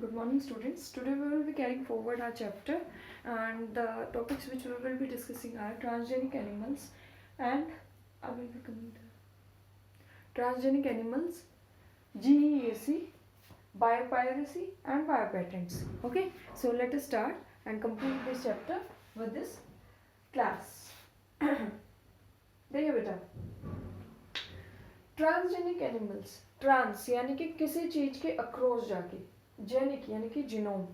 Good morning, students. Today we will be carrying forward our chapter, and the topics which we will be discussing are transgenic animals, and I will be coming to transgenic animals, GEAC, biopiracy, and biopatents. Okay, so let us start and complete this chapter with this class. देखिए बेटा, transgenic animals, trans यानी कि किसी चीज के across जाके, genic यानी कि जीनोम।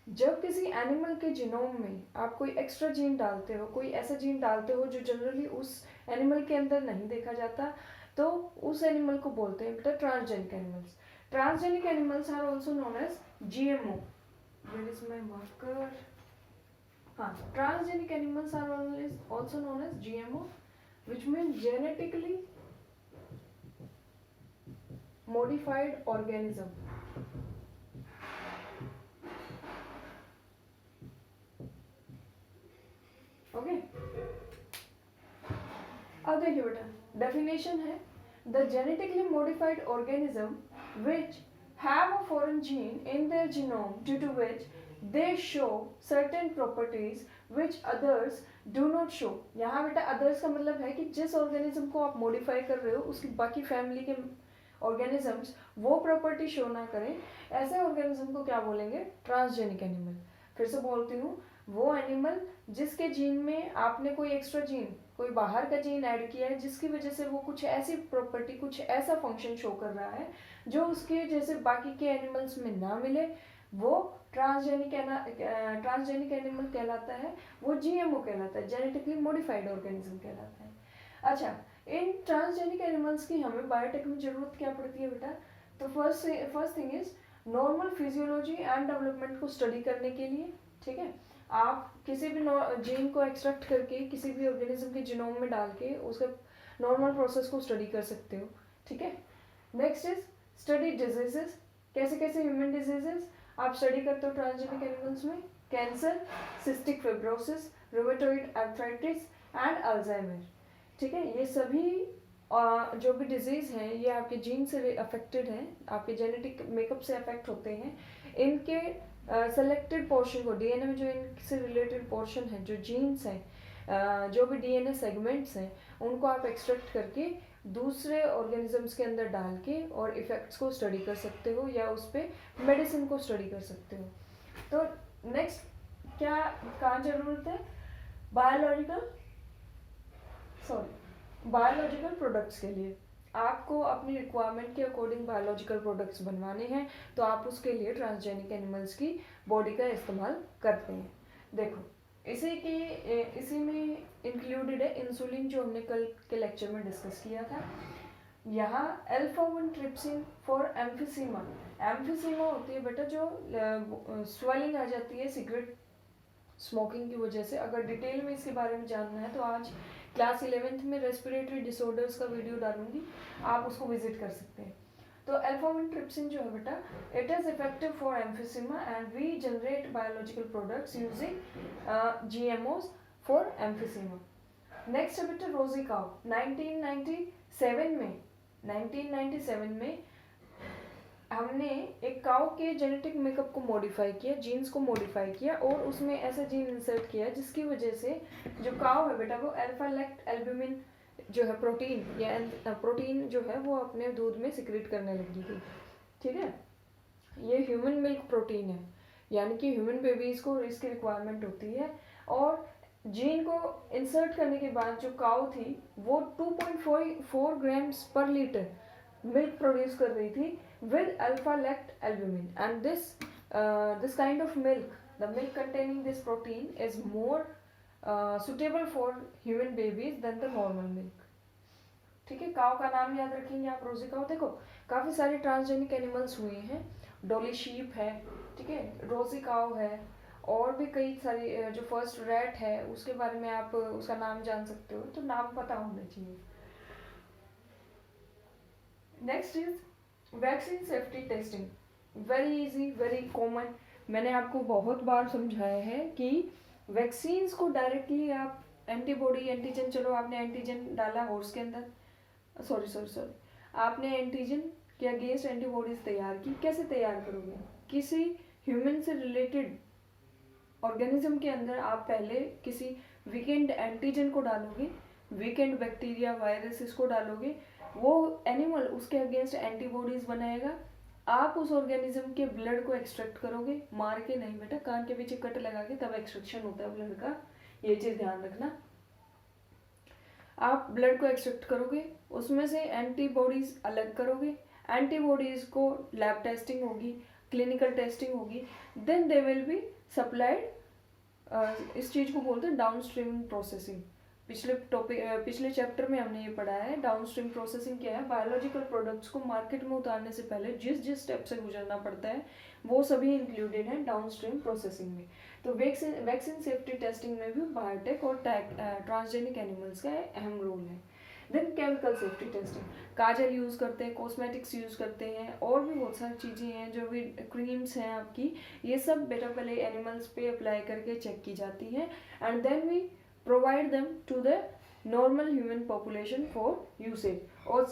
जब किसी एनिमल के जीनोम में आप कोई एक्स्ट्रा जीन डालते हो, कोई ऐसा जीन डालते हो जो जनरली उस एनिमल के अंदर नहीं देखा जाता, तो उस एनिमल को बोलते हैं बेटा transgenic animals. Transgenic animals are also known as GMO। Where is my marker? हाँ, transgenic animals are also known as GMO, which means genetically modified organism. Okay, अब देखिए बेटा, डेफिनेशन है the genetically modified organism which have a foreign gene in their genome due to which they show certain properties which others do not show। यहाँ बेटा others का मतलब है कि जिस organism को आप modify कर रहे हो उसकी बाकी family के organisms वो property show ना करें, ऐसे organism को क्या बोलेंगे? Transgenic animal. फिर से बोलती हूँ, वो एनिमल जिसके जीन में आपने कोई एक्स्ट्रा जीन, कोई बाहर का जीन ऐड किया है जिसकी वजह से वो कुछ ऐसी प्रॉपर्टी, कुछ ऐसा फंक्शन शो कर रहा है जो उसके जैसे बाकी के एनिमल्स में ना मिले, वो ट्रांसजेनिक एनिमल कहलाता है, वो GMO कहलाता है, जेनेटिकली मॉडिफाइड ऑर्गेनिज्म कहलाता है। अच्छा, इन ट्रांसजेनिक एनिमल्स की हमें बायोटेक में जरूरत क्या पड़ती है बेटा? तो first thing is normal physiology and development को स्टडी करने के लिए, ठीक है, आप किसी भी जीन को एक्सट्रैक्ट करके किसी भी ऑर्गेनिज्म के जीनोम में डाल के उसका नॉर्मल प्रोसेस को स्टडी कर सकते हो, ठीक है। नेक्स्ट इज स्टडी डिजीजेस, कैसे कैसे ह्यूमन डिजीजेस आप स्टडी करते हो ट्रांसजेनिक एनिमल्स में? Cancer, cystic fibrosis, rheumatoid arthritis and Alzheimer, ठीक है। ये सभी जो भी डिजीज हैं ये आपके जीन से अफेक्टेड हैं, आपके जेनेटिक मेकअप से अफेक्ट होते हैं। इनके सेलेक्टेड पोर्शन को, डीएनए में जो इनसे रिलेटेड पोर्शन है, जो जीन्स हैं, जो भी डीएनए सेगमेंट्स हैं, उनको आप एक्सट्रैक्ट करके दूसरे ऑर्गेनिजम्स के अंदर डाल के और इफेक्ट्स को स्टडी कर सकते हो या उस पर मेडिसिन को स्टडी कर सकते हो। तो नेक्स्ट क्या कहाँ जरूरत है? बायोलॉजिकल प्रोडक्ट्स के लिए आपको अपनी रिक्वायरमेंट के अकॉर्डिंग बायोलॉजिकल प्रोडक्ट्स बनवाने हैं, तो आप उसके लिए ट्रांसजेनिक एनिमल्स की बॉडी का इस्तेमाल करते हैं। देखो, इसी में इंक्लूडेड है इंसुलिन, जो हमने कल के लेक्चर में डिस्कस किया था। यहाँ अल्फा-1 ट्रिप्सिन फॉर एम्फिसीमा। एम्फिसीमा होती है बेटा जो स्वेलिंग आ जाती है सिगरेट स्मोकिंग की वजह से। अगर डिटेल में इसके बारे में जानना है तो आज क्लास 11th में रेस्पिरेटरी डिसऑर्डर्स का वीडियो डालूंगी, आप उसको विजिट कर सकते हैं। तो अल्फा-1 ट्रिप्सिन जो है बेटा, it is effective for emphysema and we generate biological products using GMOs for emphysema. Next है बेटा रोजी काउ। 1997 में हमने एक काउ के जेनेटिक मेकअप को मॉडिफाई किया, जीन्स को मॉडिफाई किया और उसमें ऐसा जीन इंसर्ट किया जिसकी वजह से जो काउ है बेटा वो अल्फा लैक्ट एल्ब्यूमिन जो है प्रोटीन, या प्रोटीन जो है वो अपने दूध में सिक्रेट करने लगी थी, ठीक है। ये ह्यूमन मिल्क प्रोटीन है, यानी कि ह्यूमन बेबीज को इसकी रिक्वायरमेंट होती है। और जीन को इंसर्ट करने के बाद जो काउ थी वो 2.4 ग्राम्स पर लीटर मिल्क प्रोड्यूस कर रही थी with alpha lacto albumin, and this kind of milk, the milk containing this protein is more suitable for human babies than the normal milk, ठीक है। काउ का नाम याद रखेंगे आप, रोजी काउ। देखो काफी सारे ट्रांसजेनिक एनिमल्स हुए हैं, डॉली शीप है, ठीक है, रोजी काउ है, और भी कई सारी, जो फर्स्ट रैट है उसके बारे में आप उसका नाम जान सकते हो, तो नाम पता होना चाहिए। Next is vaccine safety testing. Very easy, very common. मैंने आपको बहुत बार समझाया है कि वैक्सीन्स को डायरेक्टली आप एंटीबॉडी, एंटीजन, चलो आपने एंटीजन डाला हॉर्स के अंदर, सॉरी आपने एंटीजन के अगेंस्ट एंटीबॉडीज तैयार की। कैसे तैयार करोगे? किसी ह्यूमन से रिलेटेड ऑर्गेनिज्म के अंदर आप पहले किसी वीकेंड एंटीजन को डालोगे, वीकेंड बैक्टीरिया वायरस इसको डालोगे, वो एनिमल उसके अगेंस्ट एंटीबॉडीज बनाएगा। आप उस ऑर्गेनिज्म के ब्लड को एक्सट्रैक्ट करोगे, मार के नहीं बेटा, कान के पीछे कट लगा के तब एक्सट्रैक्शन होता है ब्लड का, ये चीज़ ध्यान रखना। आप ब्लड को एक्सट्रैक्ट करोगे, उसमें से एंटीबॉडीज अलग करोगे, एंटीबॉडीज को लैब टेस्टिंग होगी, क्लिनिकल टेस्टिंग होगी, then they will be supplied. इस चीज़ को बोलते हैं डाउनस्ट्रीम प्रोसेसिंग। पिछले चैप्टर में हमने ये पढ़ा है डाउनस्ट्रीम प्रोसेसिंग क्या है। बायोलॉजिकल प्रोडक्ट्स को मार्केट में उतारने से पहले जिस स्टेप से गुजरना पड़ता है वो सभी इंक्लूडेड है डाउनस्ट्रीम प्रोसेसिंग में। तो वैक्सीन सेफ्टी टेस्टिंग में भी बायोटेक और ट्रांसजेनिक एनिमल्स का अहम रोल है। देन केमिकल सेफ्टी टेस्टिंग, काजल यूज़ करते हैं, कॉस्मेटिक्स यूज़ करते हैं, और भी बहुत सारी चीज़ें हैं जो भी क्रीम्स हैं आपकी, ये सब बेटा पहले एनिमल्स पे अप्लाई करके चेक की जाती हैं and then we provide them to the normal human population for usage. और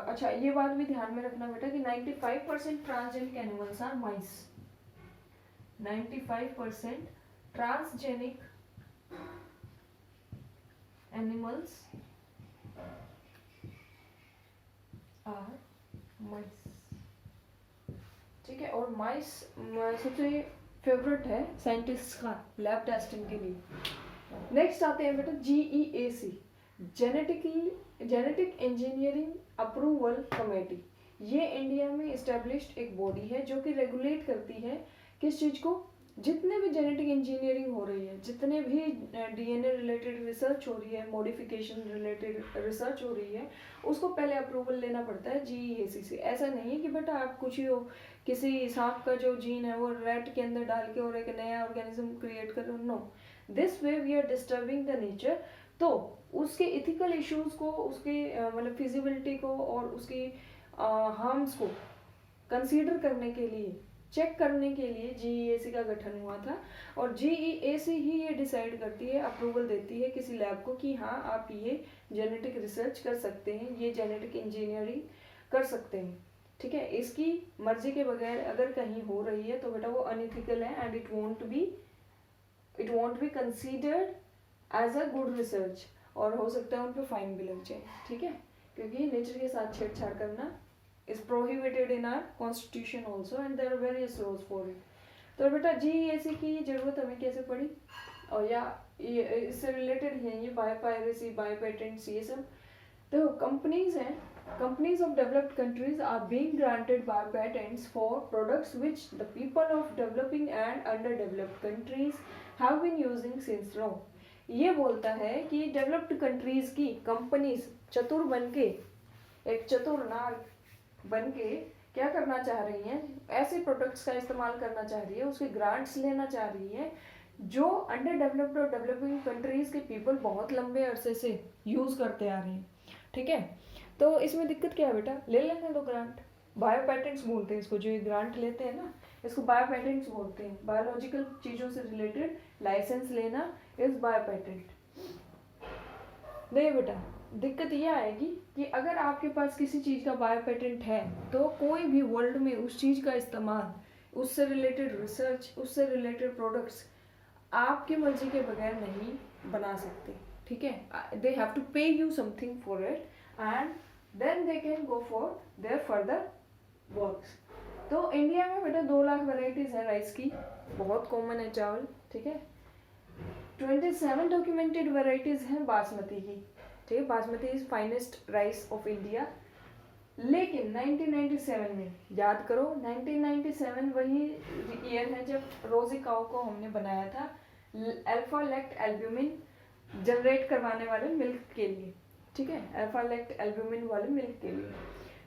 अच्छा ये बात भी ध्यान में रखना बेटा कि 95% transgenic animals are mice. 95% transgenic animals are mice, ठीक है। और माइस सबसे फेवरेट है साइंटिस्ट का लैब टेस्टिंग के लिए। नेक्स्ट आते हैं बेटा GEAC, genetic engineering approval committee. ये इंडिया में इस्टेब्लिश्ड एक बॉडी है जो कि रेगुलेट करती है किस चीज़ को, जितने भी जेनेटिक इंजीनियरिंग हो रही है, जितने भी DNA रिलेटेड रिसर्च हो रही है, मॉडिफिकेशन रिलेटेड रिसर्च हो रही है, उसको पहले अप्रूवल लेना पड़ता है GEAC से। ऐसा नहीं है कि बेटा आप कुछ ही हो, किसी सांप का जो जीन है वो रैट के अंदर डाल के और एक नया ऑर्गेनिज्म क्रिएट करो, no, this way we are disturbing the nature. तो उसके इथिकल इश्यूज को, उसकी मतलब फिजिबिलिटी को और उसकी हार्म्स को कंसीडर करने के लिए, चेक करने के लिए GEAC का गठन हुआ था। और GEAC ही ये डिसाइड करती है, अप्रूवल देती है किसी लैब को कि हाँ आप ये जेनेटिक रिसर्च कर सकते हैं, ये जेनेटिक इंजीनियरिंग कर सकते हैं, ठीक है। इसकी मर्जी के बगैर अगर कहीं हो रही है तो बेटा वो अनइथिकल है and it won't be considered as a good research, और हो सकता है उन पर फाइन भी लग जाए, ठीक है, क्योंकि नेचर के साथ छेड़छाड़ करना is prohibited in our constitution also and there are various laws for it. तो बेटा GEAC की जरूरत हमें कैसे पड़ी, और या इससे रिलेटेड है ये बायोपायरेसी, बायोपेटेंट्स, ये सब। तो कंपनीज हैं, companies of developed countries are being granted biopatents for products which the people of developing and under developed countries have been using since long. ये बोलता है कि डेवलप्ड कंट्रीज की कंपनीज चतुर बनके, एक चतुर नार बन के क्या करना चाह रही हैं, ऐसे प्रोडक्ट्स का इस्तेमाल करना चाह रही है, उसके ग्रांट्स लेना चाह रही है जो अंडर डेवलप्ड और डेवलपिंग कंट्रीज के पीपल बहुत लंबे अरसे से यूज़ करते आ रहे हैं, ठीक है। तो इसमें दिक्कत क्या है बेटा, ले लेने दो ग्रांट। बायो पेटेंट्स बोलते हैं इसको, जो ये ग्रांट लेते हैं ना, इसको बायो पेटेंट्स बोलते हैं। बायोलॉजिकल चीज़ों से रिलेटेड लाइसेंस लेना इज बायो पेटेंट। नहीं बेटा, दिक्कत ये आएगी कि अगर आपके पास किसी चीज़ का बायो पेटेंट है तो कोई भी वर्ल्ड में उस चीज़ का इस्तेमाल, उससे रिलेटेड रिसर्च, उससे रिलेटेड प्रोडक्ट्स आपकी मर्जी के बगैर नहीं बना सकते, ठीक है। They have to pay you something for it and then they can go for their further works. तो इंडिया में बेटा 2 लाख वेराइटीज़ है राइस की, बहुत कॉमन है चावल, ठीक है। 27 डॉक्यूमेंटेड वेराइटीज़ हैं बासमती की, ठीक है। Basmati is finest rice of India. लेकिन 1997 में, याद करो 1997 वही ईयर है जब रोजी काऊ को हमने बनाया था अल्फा लैक्ट एल्ब्यूमिन जनरेट करवाने वाले मिल्क के लिए, ठीक है, अल्फा लैक्ट एल्ब्यूमिन वाले मिल्क के लिए।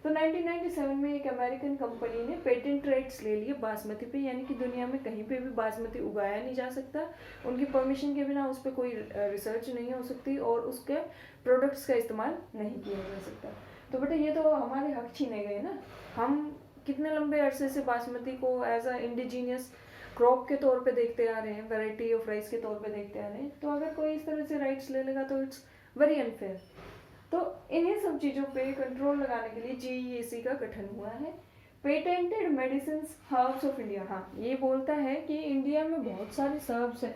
तो 1997 में एक अमेरिकन कंपनी ने पेटेंट राइट्स ले लिए बासमती पे, यानी कि दुनिया में कहीं पे भी बासमती उगाया नहीं जा सकता, उनकी परमिशन के बिना उस पर कोई रिसर्च नहीं हो सकती और उसके प्रोडक्ट्स का इस्तेमाल नहीं किया जा सकता। तो बेटा ये तो हमारे हक छीने गए ना, हम कितने लंबे अरसे से बासमती को एज अ इंडिजीनियस क्रॉप के तौर पे देखते आ रहे हैं, वैरायटी ऑफ राइस के तौर पे देखते आ रहे हैं। तो अगर कोई इस तरह से राइट्स ले लेगा तो इट्स वेरी अनफेयर। तो इन्हीं सब चीज़ों पे कंट्रोल लगाने के लिए GEAC का गठन हुआ है। Patented medicine herbs of India, हाँ ये बोलता है कि इंडिया में बहुत सारे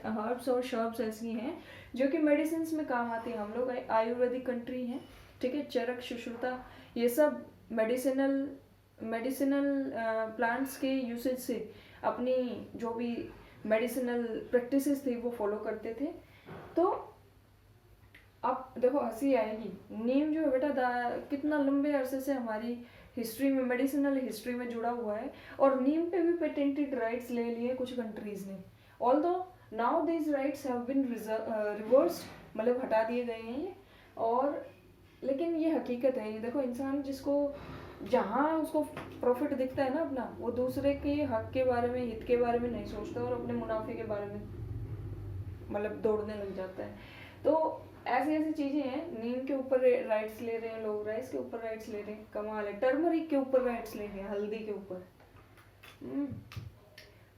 हर्ब्स और शर्ब्स ऐसी हैं जो कि मेडिसिन में काम आती हैं। हम लोग आयुर्वेदिक कंट्री हैं, ठीक है। चरक, सुश्रुता, ये सब मेडिसिनल प्लांट्स के यूसेज से अपनी जो भी मेडिसिनल प्रैक्टिसेस थी वो फॉलो करते थे। तो अब देखो हंसी आएगी, नीम जो है बेटा कितना लंबे अरसे से हमारी हिस्ट्री में, मेडिसिनल हिस्ट्री में जुड़ा हुआ है, और नीम पे भी पेटेंटेड राइट्स ले लिए कुछ कंट्रीज ने। Although now these rights have been reversed, मतलब हटा दिए गए हैं ये। और लेकिन ये हकीकत है, ये देखो इंसान जिसको जहाँ उसको प्रॉफिट दिखता है ना अपना, वो दूसरे के हक के बारे में, हित के बारे में नहीं सोचता और अपने मुनाफे के बारे में मतलब दौड़ने लग जाता है। तो ऐसी ऐसी चीजें हैं। नीम के ऊपर राइट्स ले रहे हैं लोग, राइस के ऊपर राइट्स ले रहे हैं, कमाल है। टर्मरिक के ऊपर राइट्स ले रहे हैं, हल्दी के ऊपर।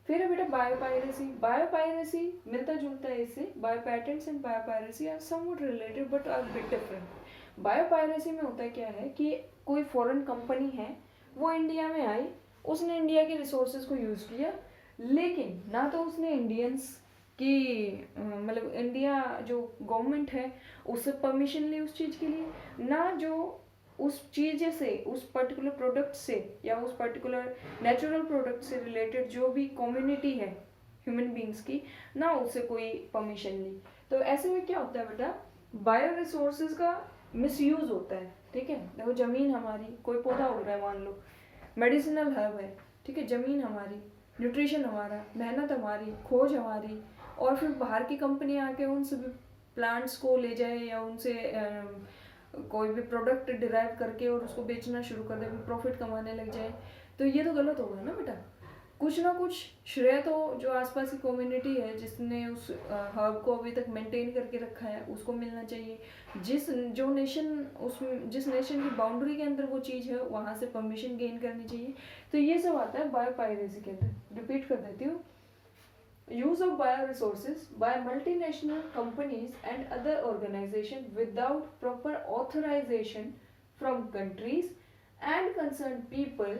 फिर है बेटा बायोपायरेसी। बायोपायरेसी मिलता जुलता है इससे। Biopatents and biopiracy are somewhat related but are bit different. Biopiracy में होता है क्या है कि कोई फॉरेन कंपनी है, वो इंडिया में आई, उसने इंडिया के रिसोर्सेज को यूज किया, लेकिन ना तो उसने इंडियंस कि मतलब इंडिया जो गवर्नमेंट है उससे परमिशन ली उस चीज़ के लिए, ना जो उस चीज़ से, उस पर्टिकुलर प्रोडक्ट से या उस पर्टिकुलर नेचुरल प्रोडक्ट से रिलेटेड जो भी कम्युनिटी है ह्यूमन बींग्स की, ना उससे कोई परमिशन ली। तो ऐसे में क्या होता है बेटा, बायो रिसोर्सेज का मिसयूज होता है, ठीक है। देखो जमीन हमारी, कोई पौधा उग रहा है मान लो, मेडिसिनल हर्ब है, ठीक है, जमीन हमारी, न्यूट्रिशन हमारा, मेहनत हमारी, खोज हमारी, और फिर बाहर की कंपनी आके उन सभी प्लांट्स को ले जाए या उनसे कोई भी प्रोडक्ट डिराइव करके और उसको बेचना शुरू कर दे, प्रॉफिट कमाने लग जाए, तो ये तो गलत होगा ना बेटा। कुछ ना कुछ श्रेय तो जो आसपास की कम्युनिटी है जिसने उस हब को अभी तक मेंटेन करके रखा है उसको मिलना चाहिए। जिस नेशन की बाउंड्री के अंदर वो चीज़ है वहाँ से परमिशन गेन करनी चाहिए। तो ये सब आता है बायोपायरेसी के अंदर। रिपीट कर देती हूँ, use of bioresources by multinational companies and other organizations without proper authorization from countries and concerned people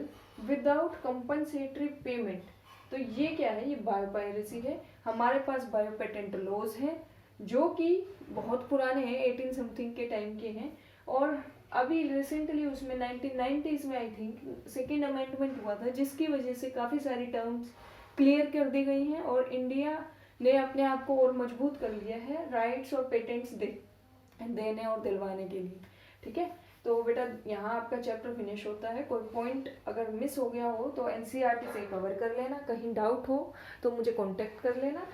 without compensatory payment। तो ये क्या है, ये बायोपायरेसी है। हमारे पास बायोपेटेंट लॉज हैं जो कि बहुत पुराने हैं, 18 समथिंग के टाइम के हैं, और अभी रिसेंटली उसमें 1990s में आई थिंक सेकेंड अमेंडमेंट हुआ था, जिसकी वजह से काफ़ी सारी टर्म्स क्लियर कर दी गई हैं और इंडिया ने अपने आप को और मजबूत कर लिया है राइट्स और पेटेंट्स देने और दिलवाने के लिए, ठीक है। तो बेटा यहाँ आपका चैप्टर फिनिश होता है। कोई पॉइंट अगर मिस हो गया हो तो एनसीईआरटी से कवर कर लेना, कहीं डाउट हो तो मुझे कांटेक्ट कर लेना,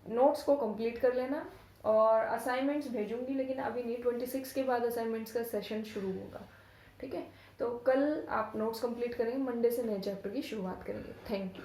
नोट्स को कंप्लीट कर लेना, और असाइनमेंट्स भेजूंगी, लेकिन अभी नहीं, 26 के बाद असाइनमेंट्स का सेशन शुरू होगा, ठीक है। तो कल आप नोट्स कंप्लीट करेंगे, मंडे से नए चैप्टर की शुरुआत करेंगे। Thank you.